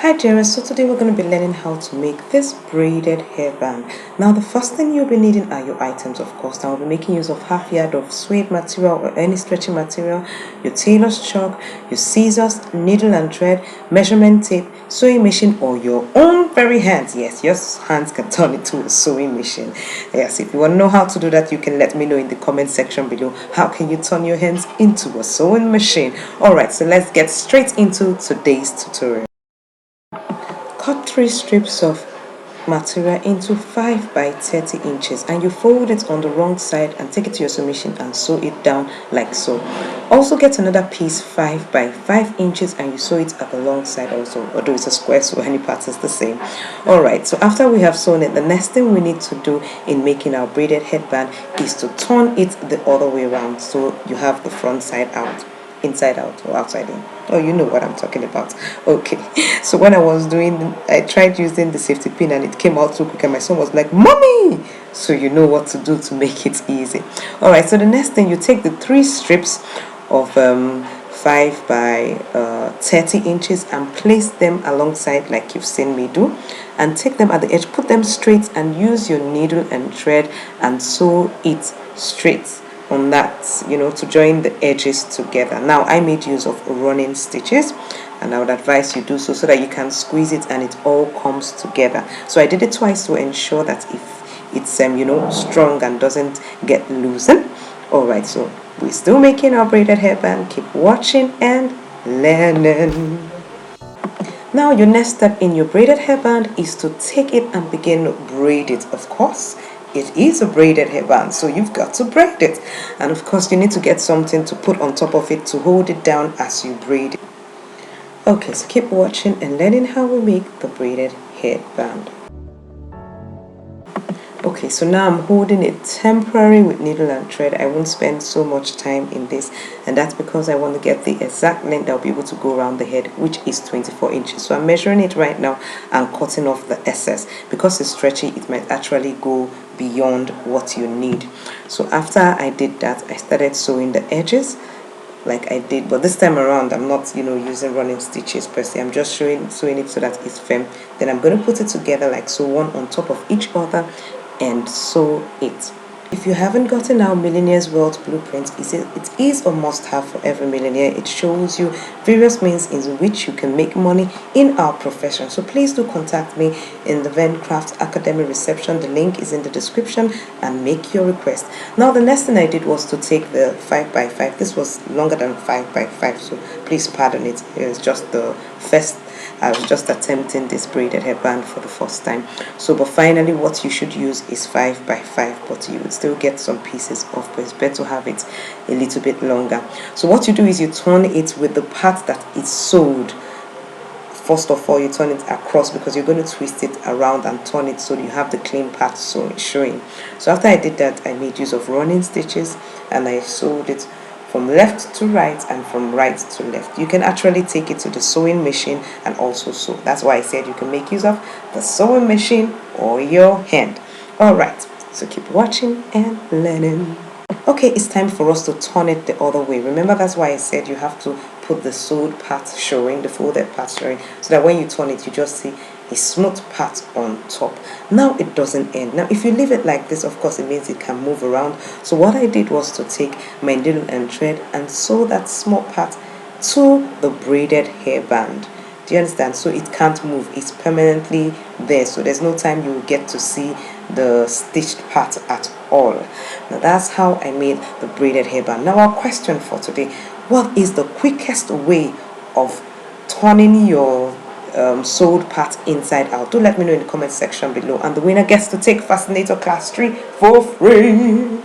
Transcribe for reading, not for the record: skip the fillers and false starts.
Hi dearest, so today we're going to be learning how to make this braided hairband. Now the first thing you'll be needing are your items, of course. Now we'll be making use of half yard of suede material or any stretching material, your tailor's chalk, your scissors, needle and thread, measurement tape, sewing machine, or your own very hands. Yes, your hands can turn into a sewing machine. Yes, if you want to know how to do that, you can let me know in the comment section below. How can you turn your hands into a sewing machine? Alright, so let's get straight into today's tutorial. Cut 3 strips of material into 5 by 30 inches and you fold it on the wrong side and take it to your sewing machine and sew it down like so. Also get another piece 5 by 5 inches and you sew it at the long side also, although it's a square so any part is the same. Alright, so after we have sewn it, the next thing we need to do in making our braided headband is to turn it the other way around so you have the front side out. Inside out or outside in. Oh, you know what I'm talking about. Okay, so when I tried using the safety pin and it came out so quick and my son was like, "Mommy!" So you know what to do to make it easy. Alright, so the next thing, you take the 3 strips of 5 by 30 inches and place them alongside like you've seen me do, and take them at the edge, put them straight and use your needle and thread and sew it straight on that, you know, to join the edges together. Now I made use of running stitches and I would advise you do so that you can squeeze it and it all comes together. So I did it twice to ensure that if it's you know, strong and doesn't get loosened. Alright, so we're still making our braided hairband. Keep watching and learning. Now your next step in your braided hairband is to take it and begin to braid it. Of course, it is a braided hairband, so you've got to braid it. And of course, you need to get something to put on top of it to hold it down as you braid it. Okay, so keep watching and learning how we make the braided headband. Okay, so now I'm holding it temporary with needle and thread. I won't spend so much time in this, and that's because I want to get the exact length I'll be able to go around the head, which is 24 inches. So I'm measuring it right now and cutting off the excess. Because it's stretchy, it might actually go beyond what you need. So after I did that, I started sewing the edges like I did, but this time around I'm not, you know, using running stitches per se. I'm just sewing it so that it's firm. Then I'm going to put it together like so, one on top of each other, and sew it. If you haven't gotten our Millionaire's Wealth Blueprint, it is a must-have for every millionaire. It shows you various means in which you can make money in our profession. So please do contact me in the Craft Academy reception. The link is in the description, and make your request. Now the next thing I did was to take the 5 by 5. This was longer than 5 by 5, so please pardon it. It's just the first. I was just attempting this braided headband for the first time. So, but finally what you should use is 5 by 5, but you would still get some pieces off, but it's better to have it a little bit longer. So what you do is you turn it with the part that is sewed. First of all, you turn it across because you're going to twist it around and turn it so you have the clean part showing. So after I did that, I made use of running stitches and I sewed it from left to right and from right to left. You can actually take it to the sewing machine and also sew. That's why I said you can make use of the sewing machine or your hand. Alright, so keep watching and learning. Okay, it's time for us to turn it the other way. Remember, that's why I said you have to put the sewed part showing, the folded part showing, so that when you turn it, you just see a smooth part on top. Now it doesn't end. Now if you leave it like this, of course it means it can move around. So what I did was to take my needle and thread and sew that small part to the braided hairband. Do you understand? So it can't move, it's permanently there, so there's no time you will get to see the stitched part at all. Now that's how I made the braided hairband. Now our question for today: what is the quickest way of turning your sewed part inside out? Do let me know in the comment section below, and the winner gets to take Fascinator Class 3 for free.